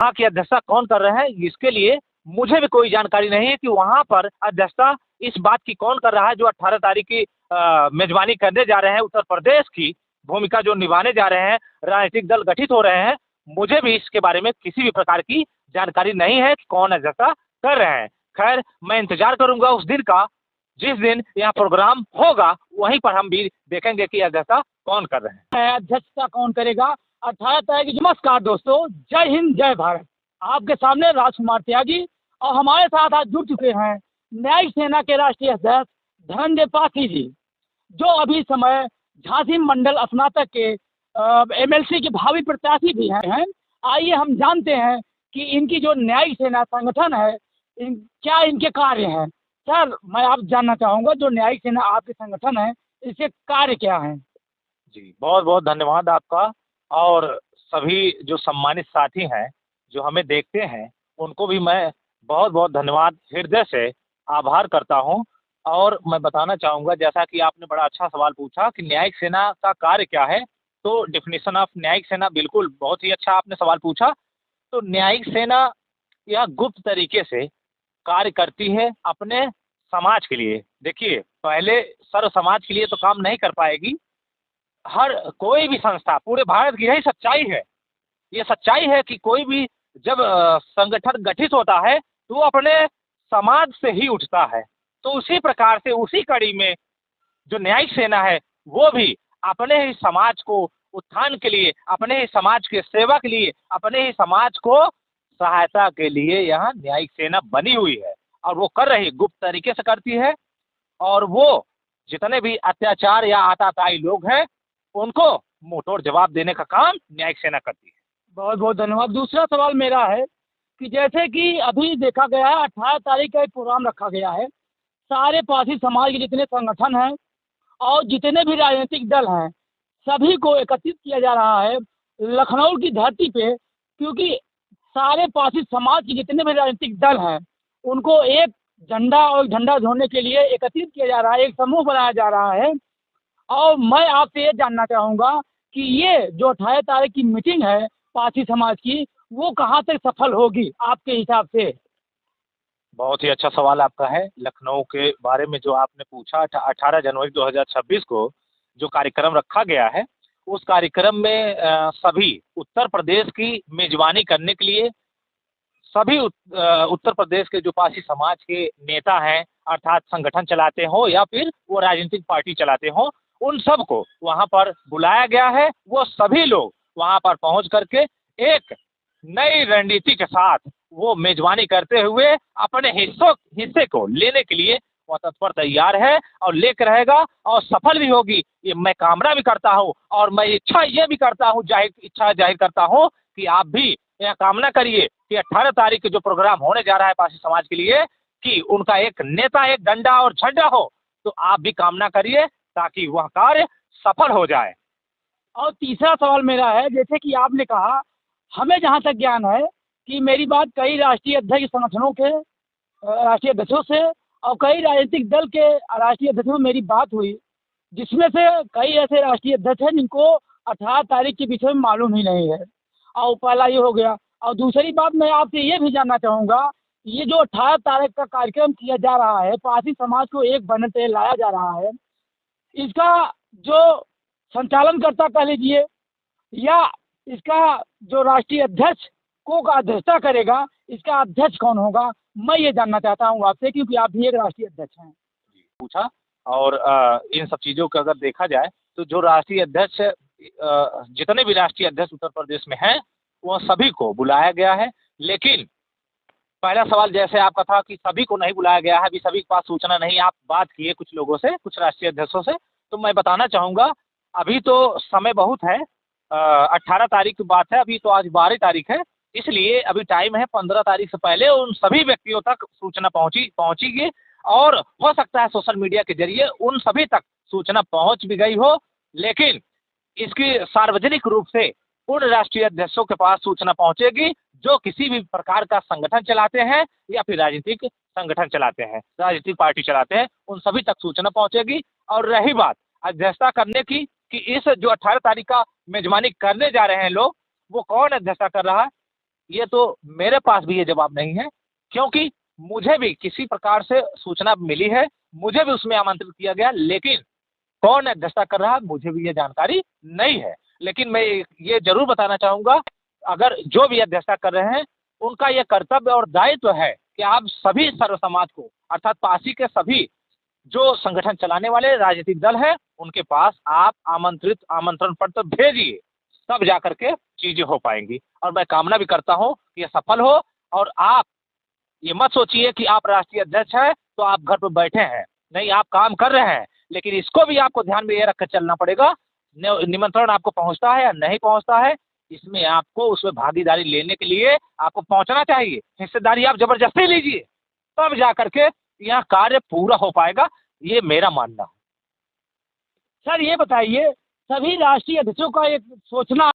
वहाँ की अध्यक्षता कौन कर रहे हैं, इसके लिए मुझे भी कोई जानकारी नहीं है कि वहाँ पर अध्यक्षता इस बात की कौन कर रहा है। जो 18 तारीख की मेजबानी करने जा रहे हैं, उत्तर प्रदेश की भूमिका जो निभाने जा रहे हैं, राजनीतिक दल गठित हो रहे हैं, मुझे भी इसके बारे में किसी भी प्रकार की जानकारी नहीं है कि कौन अध्यक्षता कर रहे हैं। खैर, मैं इंतजार करूंगा उस दिन का, जिस दिन यहाँ प्रोग्राम होगा, वहीं पर हम भी देखेंगे कि अध्यक्षता कौन कर रहे हैं। अध्यक्षता कौन करेगा 18 तारीख की। नमस्कार दोस्तों, जय हिंद जय भारत। आपके सामने राजकुमार त्यागी और हमारे साथ आज जुड़ चुके हैं न्यायिक सेना के राष्ट्रीय अध्यक्ष धनंजय पासी जी, जो अभी समय झांसी मंडल स्नातक के एमएलसी के भावी प्रत्याशी भी हैं। आइए हम जानते हैं कि इनकी जो न्यायिक सेना संगठन है, क्या इनके कार्य हैं। सर, मैं आप जानना चाहूँगा, जो न्यायिक सेना आपके संगठन है, इसके कार्य क्या हैं। जी, बहुत बहुत धन्यवाद आपका। और सभी जो सम्मानित साथी हैं जो हमें देखते हैं, उनको भी मैं बहुत बहुत धन्यवाद हृदय से आभार करता हूं। और मैं बताना चाहूँगा, जैसा कि आपने बड़ा अच्छा सवाल पूछा कि न्यायिक सेना का कार्य क्या है, तो डेफिनेशन ऑफ न्यायिक सेना, बिल्कुल बहुत ही अच्छा आपने सवाल पूछा। तो न्यायिक सेना यह गुप्त तरीके से कार्य करती है अपने समाज के लिए। देखिए, पहले सर्व समाज के लिए तो काम नहीं कर पाएगी। हर कोई भी संस्था, पूरे भारत की यही सच्चाई है। ये सच्चाई है कि कोई भी जब संगठन गठित होता है तो वो अपने समाज से ही उठता है। तो उसी प्रकार से, उसी कड़ी में जो न्यायिक सेना है, वो भी अपने ही समाज को उत्थान के लिए, अपने ही समाज के सेवा के लिए, अपने ही समाज को सहायता के लिए यहाँ न्यायिक सेना बनी हुई है। और वो कर रही, गुप्त तरीके से करती है। और वो जितने भी अत्याचार या आताताई लोग हैं, उनको मुंहतोड़ जवाब देने का काम न्यायिक सेना करती है। बहुत बहुत धन्यवाद। दूसरा सवाल मेरा है कि जैसे कि अभी देखा गया है 18 तारीख का एक प्रोग्राम रखा गया है, सारे पारसी समाज के जितने संगठन हैं और जितने भी राजनीतिक दल हैं, सभी को एकत्रित किया जा रहा है लखनऊ की धरती पे। क्योंकि सारे पारसी समाज के जितने भी राजनीतिक दल हैं, उनको एक झंडा और झंडा ढोने के लिए एकत्रित किया जा रहा है, एक समूह बनाया जा रहा है। और मैं आपसे ये जानना चाहूँगा कि ये जो 18 तारीख की मीटिंग है पारसी समाज की, वो कहाँ तक सफल होगी आपके हिसाब से। बहुत ही अच्छा सवाल आपका है। लखनऊ के बारे में जो आपने पूछा, 18 जनवरी 2026 को जो कार्यक्रम रखा गया है, उस कार्यक्रम में सभी उत्तर प्रदेश की मेजबानी करने के लिए सभी उत्तर प्रदेश के जो पारसी समाज के नेता हैं, अर्थात संगठन चलाते हो या फिर वो राजनीतिक पार्टी चलाते हो, उन सबको वहाँ पर बुलाया गया है। वो सभी लोग वहाँ पर पहुँच करके एक नई रणनीति के साथ वो मेजबानी करते हुए अपने हिस्से को लेने के लिए वो तत्पर तैयार है और लेकर रहेगा, और सफल भी होगी, ये मैं कामना भी करता हूँ। और मैं इच्छा ये भी करता हूँ, इच्छा जाहिर करता हूँ कि आप भी यह कामना करिए कि 18 तारीख के जो प्रोग्राम होने जा रहा है पारसी समाज के लिए, कि उनका एक नेता, एक डंडा और झंडा हो। तो आप भी कामना करिए ताकि वह कार्य सफल हो जाए। और तीसरा सवाल मेरा है, जैसे कि आपने कहा, हमें जहाँ तक ज्ञान है कि मेरी बात कई राष्ट्रीय अध्यक्ष संगठनों के राष्ट्रीय अध्यक्षों से और कई राजनीतिक दल के राष्ट्रीय अध्यक्षों में मेरी बात हुई, जिसमें से कई ऐसे राष्ट्रीय अध्यक्ष हैं जिनको 18 तारीख के विषय में मालूम ही नहीं है। और पहला ये हो गया। और दूसरी बात मैं आपसे ये भी जानना चाहूँगा, ये जो 18 तारीख का कार्यक्रम किया जा रहा है, पारसी समाज को एक बनने के लिए लाया जा रहा है, इसका जो संचालनकर्ता कह लीजिए या इसका जो राष्ट्रीय अध्यक्ष को का अध्यक्षता करेगा, इसका अध्यक्ष कौन होगा, मैं ये जानना चाहता हूँ आपसे, क्योंकि आप भी एक राष्ट्रीय अध्यक्ष हैं। पूछा। और इन सब चीज़ों को अगर देखा जाए तो जो राष्ट्रीय अध्यक्ष, जितने भी राष्ट्रीय अध्यक्ष उत्तर प्रदेश में हैं, वह सभी को बुलाया गया है। लेकिन पहला सवाल जैसे आपका था कि सभी को नहीं बुलाया गया है, अभी सभी के पास सूचना नहीं। आप बात किए कुछ लोगों से, कुछ राष्ट्रीय अध्यक्षों से, तो मैं बताना चाहूँगा अभी तो समय बहुत है। 18 तारीख की बात है, अभी तो आज 12 तारीख है, इसलिए अभी टाइम है। 15 तारीख से पहले उन सभी व्यक्तियों तक सूचना पहुँचेगी, और हो सकता है सोशल मीडिया के जरिए उन सभी तक सूचना पहुँच भी गई हो। लेकिन इसकी सार्वजनिक रूप से उन राष्ट्रीय अध्यक्षों के पास सूचना पहुँचेगी जो किसी भी प्रकार का संगठन चलाते हैं या फिर राजनीतिक संगठन चलाते हैं, राजनीतिक पार्टी चलाते हैं, उन सभी तक सूचना पहुँचेगी। और रही बात अध्यक्षता करने की, कि इस जो 18 तारीख का मेजबानी करने जा रहे हैं लोग, वो कौन अध्यक्षता कर रहा है, ये तो मेरे पास भी ये जवाब नहीं है, क्योंकि मुझे भी किसी प्रकार से सूचना मिली है, मुझे भी उसमें आमंत्रित किया गया, लेकिन कौन अध्यक्षता कर रहा है मुझे भी ये जानकारी नहीं है। लेकिन मैं ये जरूर बताना चाहूंगा, अगर जो भी अध्यक्षता कर रहे हैं उनका ये कर्तव्य और दायित्व है कि आप सभी सर्व समाज को, अर्थात पासी के सभी जो संगठन चलाने वाले राजनीतिक दल है उनके पास आप आमंत्रण पत्र भेजिए, तब जाकर के चीजें हो पाएंगी। और मैं कामना भी करता हूं कि ये सफल हो। और आप ये मत सोचिए कि आप राष्ट्रीय अध्यक्ष हैं तो आप घर पर बैठे हैं, नहीं, आप काम कर रहे हैं, लेकिन इसको भी आपको ध्यान में ये रखकर चलना पड़ेगा, निमंत्रण आपको पहुंचता है या नहीं पहुंचता है, इसमें आपको उसमें भागीदारी लेने के लिए आपको पहुंचना चाहिए, हिस्सेदारी आप जबरदस्ती लीजिए, तब जा करके यहाँ कार्य पूरा हो पाएगा, ये मेरा मानना है। सर ये बताइए, सभी राष्ट्रीय अध्यक्षों का एक सोचना